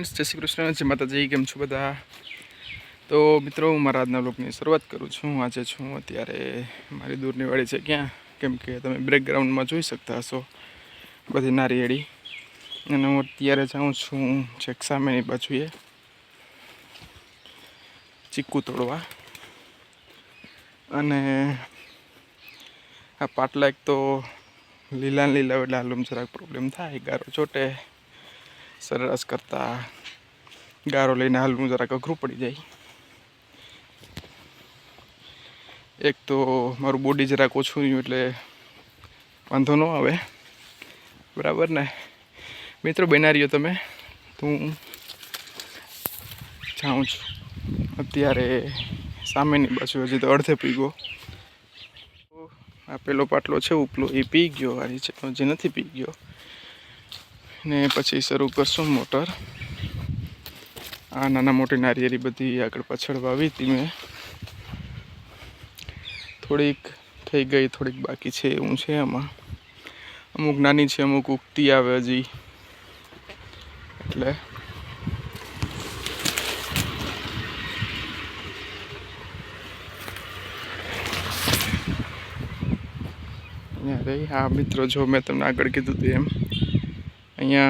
Friends जय श्री कृष्ण जय माताजी केम छो बधा। तो मित्रों मारा आजना ब्लॉगनी शुरुआत करूँ छूँ। आज छूँ अत्यारे मारी दूरनी वाड़ी है क्या केम के तमे बैकग्राउंड में जोई सकता हशो बधी नारिયેળી અને હું અત્યારે જાઉં છું છેક સામેની બાજુએ ચીકુ તોડવા। અને આ પાટલા એક તો લીલા લીલા એટલે હાલમાં જરાક પ્રોબ્લેમ થાય, ગારો ચોટે સરેરાશ કરતા गारो लईने हालवुं जराक अघरू पड़ी जाए। एक तो मारू बॉडी जराक ओछुं एटले वांधो न आवे, बराबर ने मित्रों। बना रह्यो तमे तो हूँ जाऊँ छुं अत्यारे सामेनी बाजु। हजी तो अर्धे पी गयो। आ पेलो पाटलो छे उपलो ए पी गयो, आ हजी नथी पी गयो ने पछी शरू करशुं मोटर। आ नाना मोटी नारिયેળી बधी आगळ पाछळ वावी हती मैं, थोड़ीक थई गई थोड़ीक बाकी छे एवुं छे। आमां अमुक नानी छे अमुक उगती आवे हजी एटले रही। हाँ मित्रों, जो मैं तमने आगळ कीधुं हतुं एम अहींया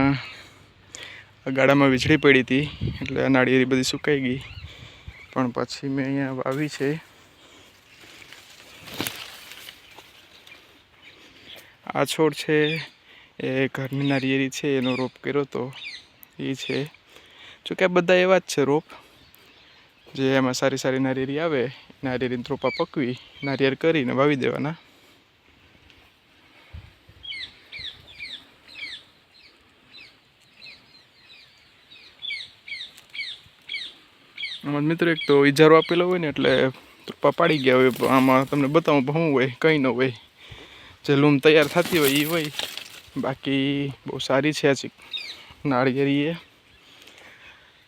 गाड़ामां वीजળી पड़ी थी એટલે નાળિયેરી बधी सुकाई गई, पण पछी मैं अहींया वावी छे। आ छोड़ छे ए घरनी नारिયેળી छे, एनो रोप कर्यो तो ए छे। जो के बधा एवा ज छे रोप जे एमां सारी सारी नारिયેળી आवे, नारिયેળીना रोपा पकवी नारिયેળ करीने वावी देवाना। मित्रों एक तो इजारो आपेलो होय ने एटले रोपा पाड़ी गया होय। आमां तमने बतावुं पण हुं होय, कंई न होय, जे लूम तैयार थती होय ए होय। बाकी बहु सारी छे आ नारिયેળી ए।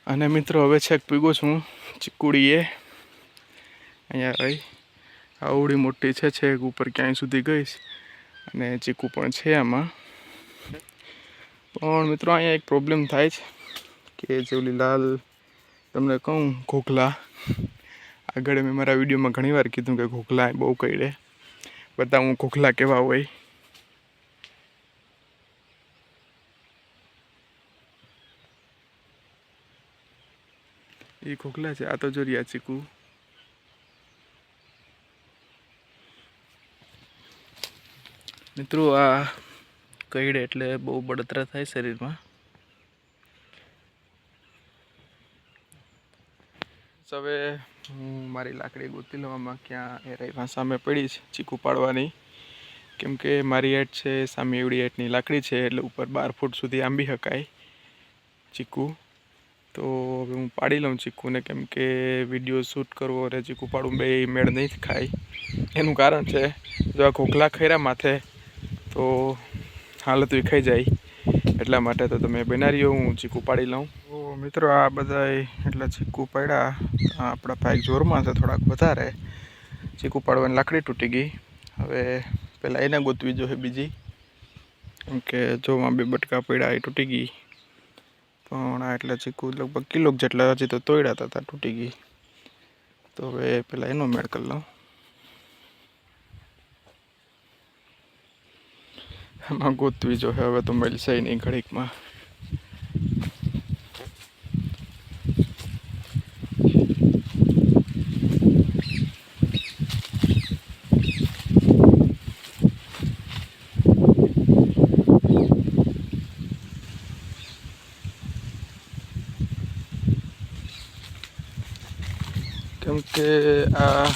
अने मित्रों हवे छेक पीगो छूं चीकुडीए। अहींया रही आवड़ी मोटी छे, छेक उपर क्यांय सुधी गईश अने चीकू पण छे आमां। पण मित्रों अहींया एक प्रॉब्लम थाय छे के जे ओली लाल तमने कहूँ घोघला, आगळ मैं मारा विडियो में घणी वार कीधुं के घोघला बहु कईडे, बताऊँ घोघला केवा होय। ए घोघला छे, आ तो जो रिया चीकू। मित्रों आ कईडे एटले बहु बळतरा थाय शरीर में। हवे हूँ मारी लाकड़ी गोती लऊं, आमां क्या ए रही सामे पड़ी छे चीकू पाड़वानी, केम के मारी हेठ छे सामे एवड़ी हेठनी लाकड़ी छे एटले उपर 12 फूट सुधी आंबी शकाय चीकू। तो हवे हूँ पाड़ी लऊं चीकू ने, केम के विडियो शूट करवो अने चीकू पाड़વું बे मेळ नहीं खाय। एनुं कारण छे जो आ घोघला खैरा माथे तो हालत विखाई जाय, એટલા માટે તો તમે બના રહ્યો હું ચીકુ પાડી લઉં। તો મિત્રો આ બધાય એટલા ચીકુ પાડ્યા, આપણા ભાઈ જોરમાં છે થોડાક વધારે। ચીકુ પાડવાની લાકડી તૂટી ગઈ, હવે પહેલાં એને ગોતવી જોઈએ બીજી, કેમ કે જોમાં બે બટકા પડ્યા એ તૂટી ગઈ। પણ આ એટલા ચીકુ લગભગ કિલો જેટલા હજી તો તોડ્યા હતા તૂટી ગઈ, તો હવે પહેલાં એનો મેળ કરી લઉં। આમાં ગોતવી જો હવે તો મળશે નહીં ઘડીકમાં। કેમ કે આ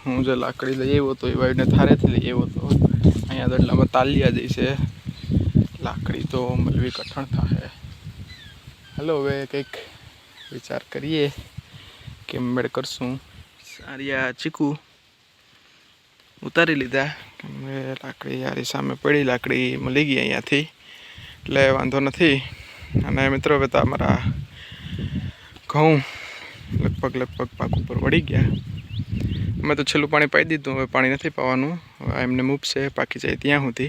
હું જે લાકડી લઈ આવ્યો તો એ વાયને થારેથી લઈ આવ્યો તો, અહીંયા દડલામાં તાલિયા જઈશે, લાકડી તો મળવી કઠણ થાશે। હાલો હવે કંઈક વિચાર કરીએ કેમ મેળ કરશું। સારિયા ચીકુ ઉતારી લીધા, લાકડી યારી સામે પડી, લાકડી મળી ગઈ અહીંયાથી એટલે વાંધો નથી। અને મિત્રો હવે તો અમારા ઘઉં लगभग पाक पर वड़ी गया। मैं तो छेल्लू पाणी पाई दीधुं, हवे पाणी नथी पावानुं, एमने मूप से पाकी जाए त्यां सुधी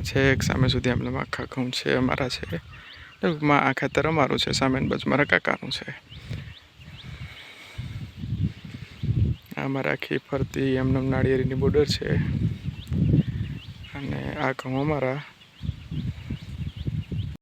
छेक सामे सुधी आखा घऊं छे अमारा छे। ટૂંકમાં આ ખેતર અમારું છે, સામેની બાજુ મારા કાકાનું છે. આમાં આખી ફરતી એમને નાળિયેરીની બોર્ડર છે અને આ ઘઉં અમારા